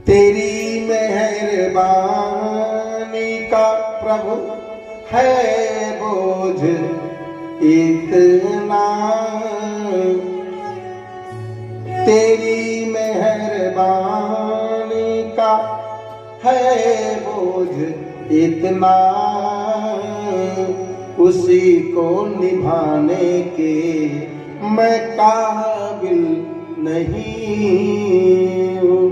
तेरी मेहरबानी का प्रभु है बोझ इतना, तेरी मेहरबानी का है बोझ इतना, उसी को निभाने के मैं काबिल नहीं हूँ।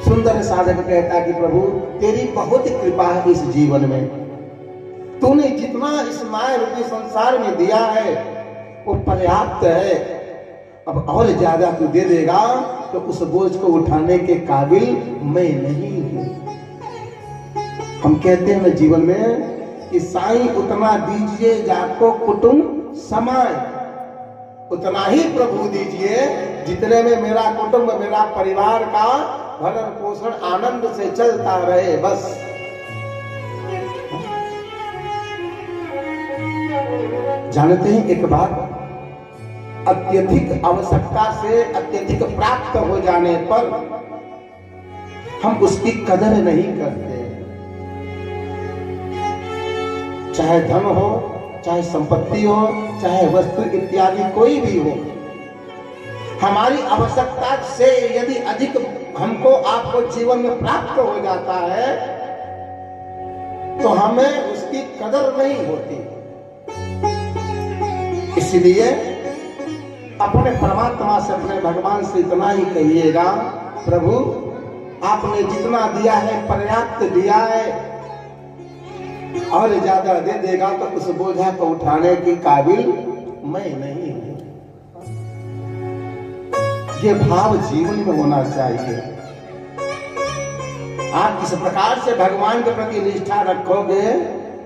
सुंदर साधक कहता कि प्रभु तेरी बहुत कृपा है इस जीवन में, तूने जितना इस माया रूपी संसार में दिया है वो पर्याप्त है, अब और ज्यादा तू दे देगा तो उस बोझ को उठाने के काबिल मैं नहीं हूं। हम कहते हैं ना जीवन में कि साईं उतना दीजिए जाको कुटुंब समाए, उतना ही प्रभु दीजिए जितने में मेरा कुटुंब मेरा परिवार का भरण पोषण आनंद से चलता रहे। बस जानते हैं एक बात, अत्यधिक आवश्यकता से अत्यधिक प्राप्त हो जाने पर हम उसकी कदर नहीं करते, चाहे धन हो, चाहे संपत्ति हो, चाहे वस्तु इत्यादि कोई भी हो। हमारी आवश्यकता से यदि अधिक हमको आपको जीवन में प्राप्त हो जाता है तो हमें उसकी कदर नहीं होती। इसलिए अपने परमात्मा से, अपने भगवान से इतना ही कहिएगा, प्रभु आपने जितना दिया है पर्याप्त दिया है, और ज्यादा दे देगा तो उस बोझा को उठाने की काबिल मैं नहीं हूं। ये भाव जीवन में होना चाहिए। आप इस प्रकार से भगवान के प्रति निष्ठा रखोगे,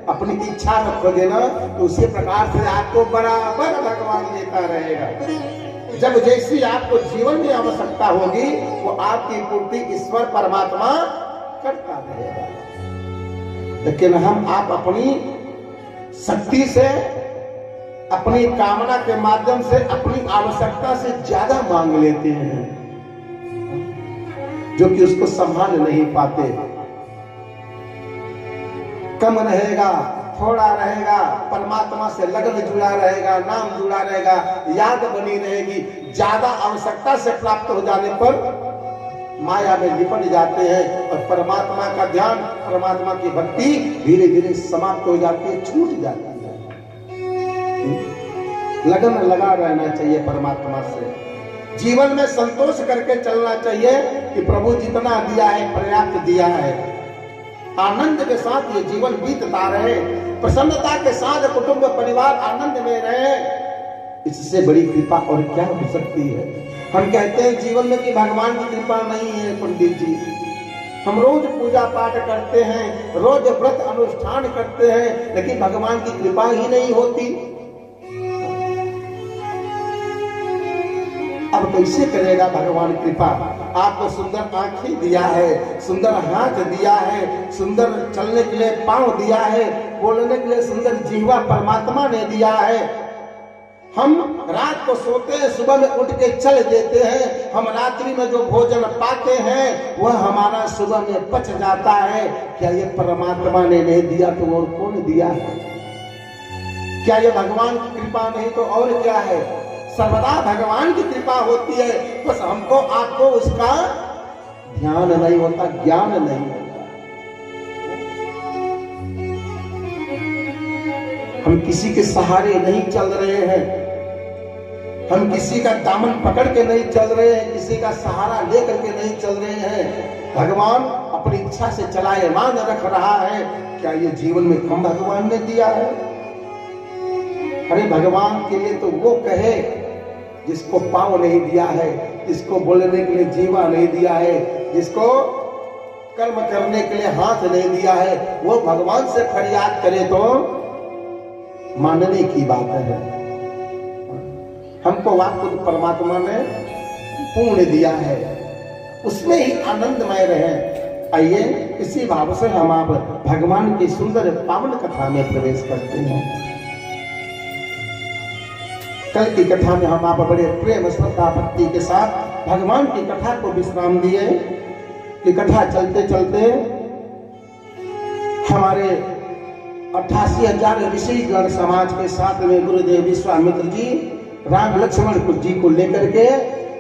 अपनी इच्छा रखोगे ना, तो उसी प्रकार से आपको बराबर भगवान देता रहेगा। जब जैसी आपको जीवन में आवश्यकता होगी वो आपकी पूर्ति ईश्वर परमात्मा करता रहेगा। लेकिन आप अपनी शक्ति से, अपनी कामना के माध्यम से, अपनी आवश्यकता से ज्यादा मांग लेते हैं, जो कि उसको संभाल नहीं पाते। कम रहेगा, थोड़ा रहेगा, परमात्मा से लगन जुड़ा रहेगा, नाम जुड़ा रहेगा, याद बनी रहेगी। ज्यादा आवश्यकता से प्राप्त हो जाने पर माया में लिपट जाते हैं और परमात्मा का ध्यान, परमात्मा की भक्ति धीरे धीरे समाप्त हो जाती है, छूट जाती है। लगन लगा रहना चाहिए परमात्मा से, जीवन में संतोष करके चलना चाहिए कि प्रभु जितना दिया है पर्याप्त दिया है। आनंद के साथ ये जीवन बीतता रहे, प्रसन्नता के साथ कुटुंब परिवार आनंद में रहे। इससे बड़ी कृपा और क्या हो सकती है। हम कहते हैं जीवन में कि भगवान की कृपा नहीं है पंडित जी, हम रोज पूजा पाठ करते हैं, रोज व्रत अनुष्ठान करते हैं, लेकिन भगवान की कृपा ही नहीं होती। अब कैसे करेगा भगवान कृपा? आपको सुंदर आंखें दिया है, सुंदर हाथ दिया है, सुंदर चलने के लिए पांव दिया है, बोलने के लिए सुंदर जिह्वा परमात्मा ने दिया है। हम रात को सोते हैं, सुबह में उठ के चल देते हैं, हम रात्रि में जो भोजन पाते हैं वह हमारा सुबह में पच जाता है। क्या ये परमात्मा ने नहीं दिया तो और कौन दिया है? क्या ये भगवान की कृपा नहीं तो और क्या है? सर्वदा भगवान की कृपा होती है, बस हमको आपको उसका ध्यान नहीं होता, ज्ञान नहीं होता। हम किसी के सहारे नहीं चल रहे हैं, हम किसी का दामन पकड़ के नहीं चल रहे हैं, किसी का सहारा लेकर के नहीं चल रहे हैं। भगवान अपनी इच्छा से चलायमान रख रहा है। क्या ये जीवन में कम भगवान ने दिया है? अरे भगवान के लिए तो वो कहे जिसको पाँव नहीं दिया है, जिसको बोलने के लिए जीवा नहीं दिया है, जिसको कर्म करने के लिए हाथ नहीं दिया है, वो भगवान से फरियाद करे तो मानने की बात है। हमको वाक्य परमात्मा ने पूर्ण दिया है, उसमें ही आनंदमय रहे। आइए इसी भाव से हम आप भगवान की सुंदर पावन कथा में प्रवेश करते हैं। कल की कथा में हम आप बड़े प्रेम श्रद्धा भक्ति के साथ भगवान की कथा को विश्राम दिए। कि कथा चलते चलते हमारे 88,000 ऋषि गण समाज के साथ में गुरुदेव विश्वामित्र जी राम लक्ष्मण जी को लेकर के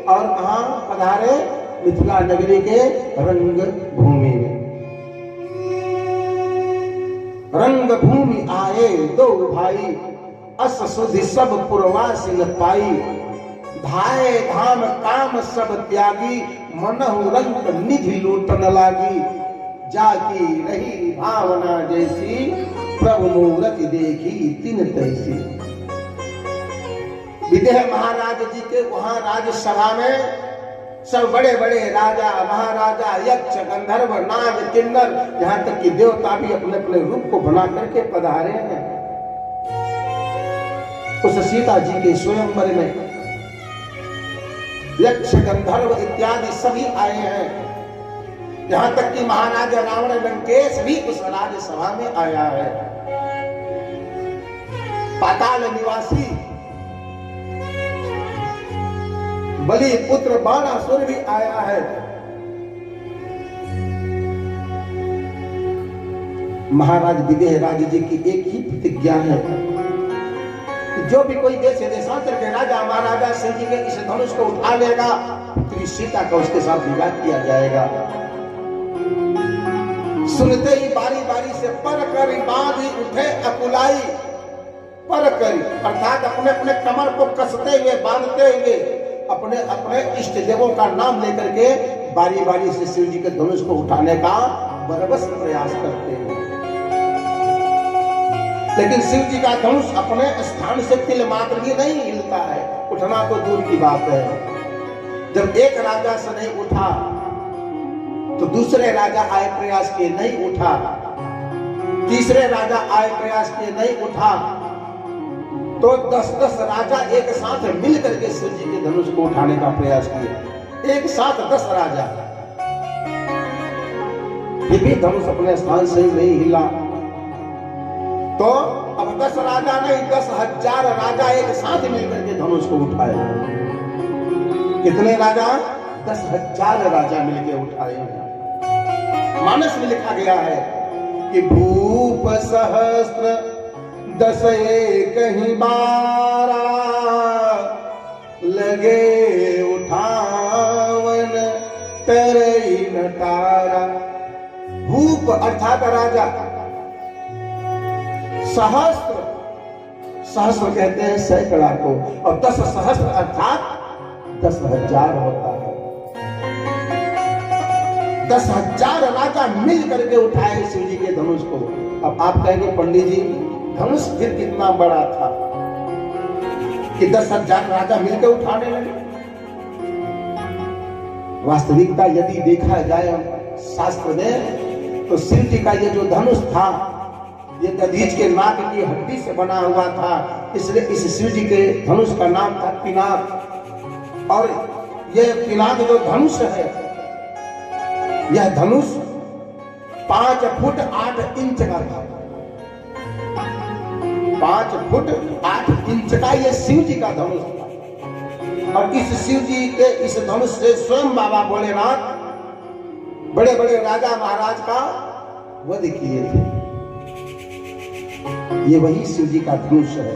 और कहा पधारे, मिथिला नगरी के रंग भूमि में। रंग भूमि आए दो भाई, अस सुधि सब पुरवासिन पाई। धाये धाम काम सब त्यागी, मनहु रंग निधि लूटन लागी। जाकी रही भावना जैसी, प्रभु मूरति देखी तिन तैसी। विदेह महाराज जी के वहां राजसभा में सब बड़े बड़े राजा महाराजा यक्ष गंधर्व नाग किन्नर यहां तक कि देवता भी अपने अपने रूप को बना करके पधारे हैं। उस सीता जी के स्वयंवर में यक्ष गंधर्व इत्यादि सभी आए हैं। यहां तक कि महाराजा रावण लंकेश भी उस राजसभा में आया है। पाताल निवासी बलि पुत्र बाणासुर भी आया है। महाराज विदेह राज जी की एक ही प्रतिज्ञा है कि जो भी कोई देश देशांतर के राजा महाराजा सिंह जी के इस धनुष को उठा लेगा, पुत्री सीता का उसके साथ विवाह किया जाएगा। सुनते ही बारी बारी से पर कर बांधी उठे अकुलाई। पर करी अर्थात अपने अपने कमर को कसते हुए बांधते हुए अपने अपने इष्ट देवों का नाम लेकर के बारी बारी से शिव जी के धनुष को उठाने का बरबस प्रयास करते हैं। लेकिन शिव जी का धनुष अपने स्थान से तिल मात्र भी नहीं हिलता है, उठना तो दूर की बात है। जब एक राजा से नहीं उठा तो दूसरे राजा आए प्रयास किए नहीं उठा, तीसरे राजा आए प्रयास किए नहीं उठा, तो 10-10 राजा एक साथ मिल करके शिव जी के धनुष को उठाने का प्रयास किए। एक साथ 10 राजा, फिर भी धनुष अपने स्थान से नहीं हिला। तो अब 10 राजा नहीं 10,000 राजा एक साथ मिलकर के धनुष को उठाए। कितने राजा? 10,000 राजा मिलकर उठाए। मानस में लिखा गया है कि भूप सहस्त्र 10 कहीं 12 लगे उठावन तरई नटारा। भूप अर्थात राजा, सहस्त्र सहस्त्र कहते हैं सैकड़ा को, और 10 सहस्त्र अर्थात 10,000 होता है। 10,000 राजा मिल करके उठाए शिव जी के धनुष को। अब आप कहेंगे पंडित जी धनुष फिर कितना बड़ा था कि 10,000 राजा मिलकर उठाने लगे? वास्तविकता यदि देखा जाए शास्त्र में तो शिव जी का ये जो धनुष था ये दधीच के नाक की हड्डी से बना हुआ था, इसलिए इस शिव जी के धनुष का नाम था पिनाक। और ये पिनाक जो धनुष है, यह धनुष 5 फुट 8 इंच का था। 5 फुट 8 इंच का ये शिव जी का धनुष था। और इस शिव जी के इस धनुष से स्वयं बाबा भोलेनाथ बड़े बड़े राजा महाराज का वध किए थे। ये वही शिव जी का धनुष है।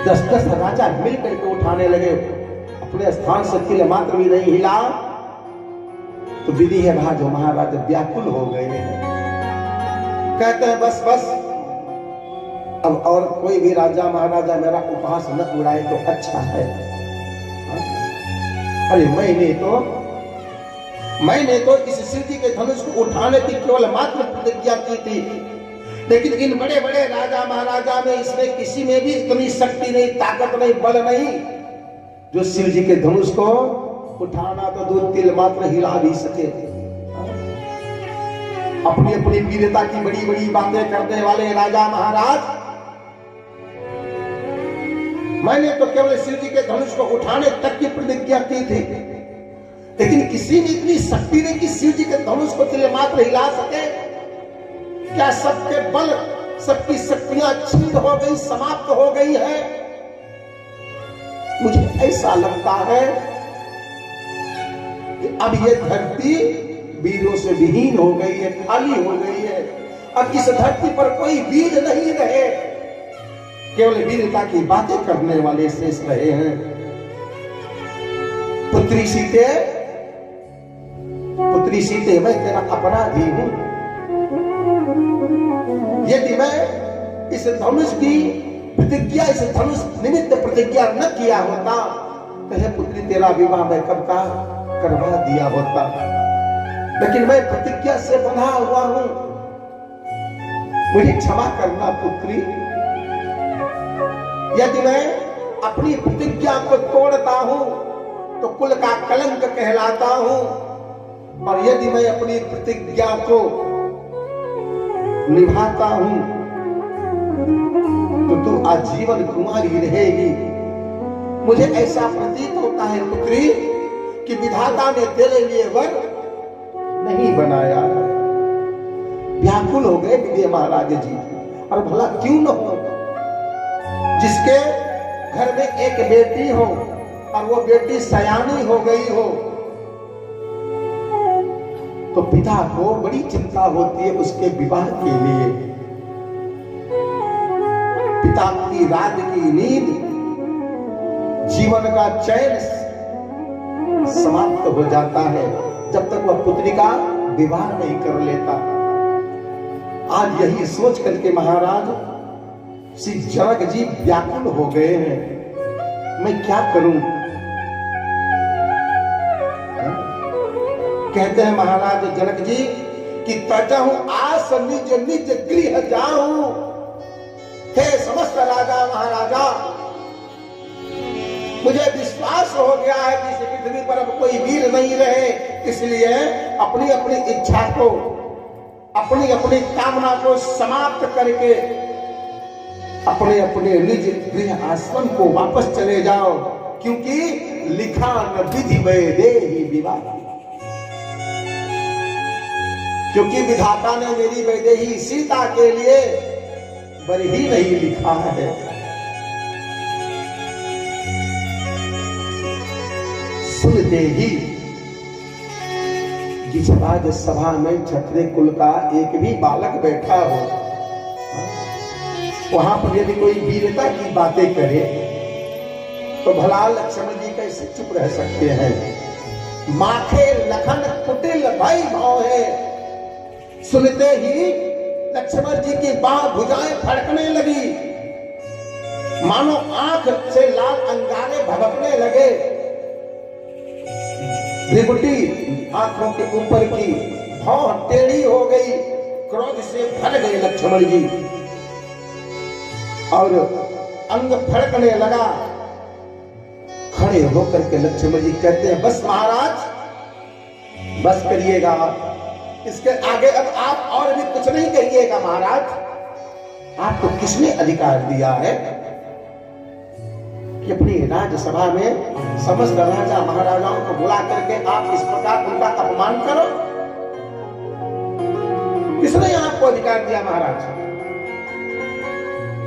10-10 राजा मिलकर के उठाने लगे, अपने स्थान से तिल मात्र भी नहीं हिला। तो विधि है वहां जो महाराज व्याकुल हो गए हैं, कहते हैं बस बस अब और कोई भी राजा महाराजा मेरा उपहास न उड़ाए तो अच्छा है। अरे मैंने तो इस शिव जी के धनुष को उठाने की केवल मात्र प्रतिज्ञा की थी, लेकिन इन बड़े बड़े राजा महाराजा में इसमें किसी में भी इतनी शक्ति नहीं, ताकत नहीं, बल नहीं जो शिव जी के धनुष को उठाना तो दूर तिल मात्र हिला भी सके। अपनी अपनी वीरता की बड़ी बड़ी बातें करने वाले राजा महाराज, मैंने तो केवल शिव जी के धनुष को उठाने तक की प्रतिज्ञा की थी, लेकिन किसी में इतनी शक्ति नहीं कि शिव जी के धनुष को तिल मात्र हिला सके। क्या सबके बल, सबकी शक्तियां छीन हो गई, समाप्त हो गई है? मुझे ऐसा लगता है कि अब ये धरती वीरों से विहीन हो गई है, खाली हो गई है। अब इस धरती पर कोई वीर नहीं रहे, केवल वीरता की बातें करने वाले शेष रहे हैं। पुत्री सीते, पुत्री सीते, मैं तेरा अपराधी हूं। यदि मैं इस धनुष की प्रतिज्ञा, इस धनुष निमित्त प्रतिज्ञा न किया होता तो हे पुत्री तेरा विवाह मैं कब का करवा दिया होता, लेकिन मैं प्रतिज्ञा से बंधा हुआ हूं, मुझे क्षमा करना पुत्री। यदि मैं अपनी प्रतिज्ञा को तोड़ता हूं तो कुल का कलंक कहलाता हूं, और यदि मैं अपनी प्रतिज्ञा को निभाता हूं तो तू आजीवन कुमारी रहेगी। मुझे ऐसा प्रतीत होता है पुत्री कि विधाता ने तेरे लिए वर नहीं बनाया। व्याकुल हो गए विजय महाराज जी, और भला क्यों न हो, जिसके घर में एक बेटी हो और वो बेटी सयानी हो गई हो तो पिता को बड़ी चिंता होती है उसके विवाह के लिए। पिता की रात की नींद, जीवन का चैन समाप्त हो जाता है जब तक वह पुत्री का विवाह नहीं कर लेता। आज यही सोच करके महाराज श्री जनक जी व्याकुल हो गए हैं, मैं क्या करूं। कहते हैं महाराज जनक जी कि तजहु आस निज निज गृह जाऊं। हे समस्त राजा महाराजा, मुझे विश्वास हो गया है कि इस पृथ्वी पर अब कोई वीर नहीं रहे, इसलिए अपनी अपनी इच्छा को, अपनी अपनी कामना को समाप्त करके अपने अपने निज गृह आश्रम को वापस चले जाओ, क्योंकि लिखा न विधि वैदेही विवाह। क्योंकि विधाता ने मेरी वैदेही सीता के लिए वर ही नहीं लिखा है। सुनते ही जिस राजसभा में क्षत्रिय कुल का एक भी बालक बैठा हो, वहां पर यदि कोई वीरता की बातें करे तो भला लक्ष्मण जी कैसे चुप रह सकते हैं। माखे लखन कुटिल भाई भाव है। सुनते ही लक्ष्मण जी की बाह भुजाएं फड़कने लगी, मानो आंख से लाल अंगारे भभकने लगे। विभूति आंखों के ऊपर की भौं टेढ़ी हो गई, क्रोध से भर गए लक्ष्मण जी और अंग फड़कने लगा। खड़े होकर के लक्ष्मण जी कहते हैं बस महाराज, बस करिएगा, इसके आगे अब आप और भी कुछ नहीं कहिएगा। महाराज आपको किसने अधिकार दिया है कि अपनी राज्यसभा में समस्त राजा महाराजाओं को बुला करके आप इस प्रकार उनका अपमान करो? किसने आपको अधिकार दिया महाराज?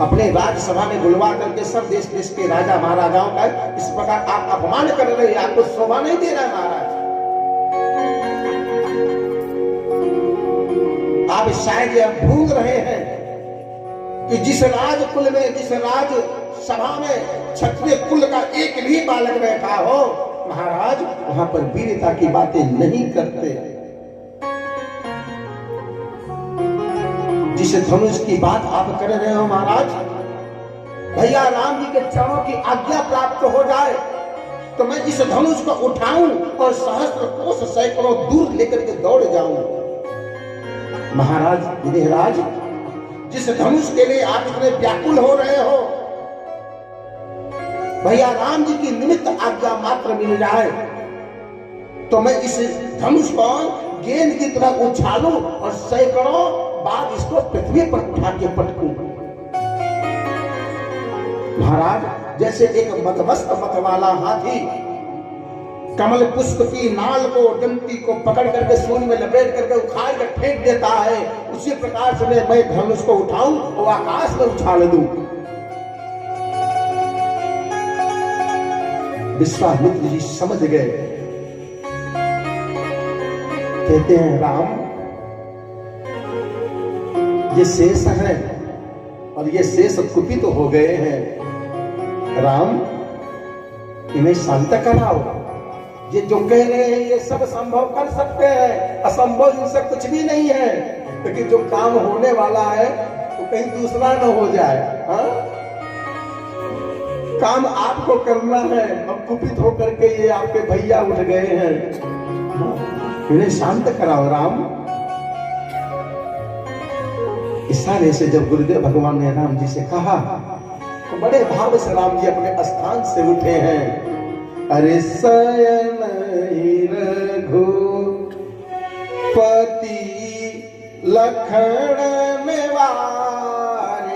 अपने राज्यसभा में बुलवा करके सब देश देश के राजा महाराजाओं का इस प्रकार आप अपमान कर रहे हैं, आपको शोभा नहीं दे रहा है महाराज। आप शायद यह भूल रहे हैं कि जिस राजकुल में, जिस राज सभा में क्षत्रिय कुल का एक भी बालक बैठा हो महाराज, वहां पर वीरता की बातें नहीं करते। जिस धनुष की बात आप कर रहे हो महाराज, भैया राम जी के चरणों की आज्ञा प्राप्त हो जाए तो मैं इस धनुष को उठाऊं और सहस्त्र कोस सैकड़ों दूर लेकर के दौड़ जाऊं। महाराज विदेहराज, जिस धनुष के लिए आप इतने व्याकुल हो रहे हो, भैया राम जी की निमित्त आज्ञा मात्र मिल जाए तो मैं इस धनुष को गेंद की तरह उछालूं और सैकड़ों बार इसको पृथ्वी पर उठा के पटकूं। महाराज जैसे एक मदमस्त मत वाला हाथी कमल पुष्प की नाल को, डंटी को पकड़ करके सूर्य में लपेट करके उखाड़ कर फेंक देता है, उसी प्रकार से मैं धनुष को उठाऊं और आकाश में उछाल दूं। विश्वामित्र जी समझ गए कहते हैं राम, ये शेष हैं और ये शेष कुपित तो हो गए हैं। राम, इन्हें शांत कराओ। ये जो कह रहे हैं ये सब संभव कर सकते हैं, असंभव इनसे कुछ भी नहीं है। क्योंकि जो काम होने वाला है तो कहीं दूसरा न हो जाए। हाँ, काम आपको करना है और कुपित होकर के ये आपके भैया उठ गए हैं। इन्हें शांत कराओ राम। इशारे से जब गुरुदेव भगवान ने राम जी से कहा तो बड़े भाव से राम जी अपने स्थान से उठे हैं। अरे शयन रघुपति लखन निवारे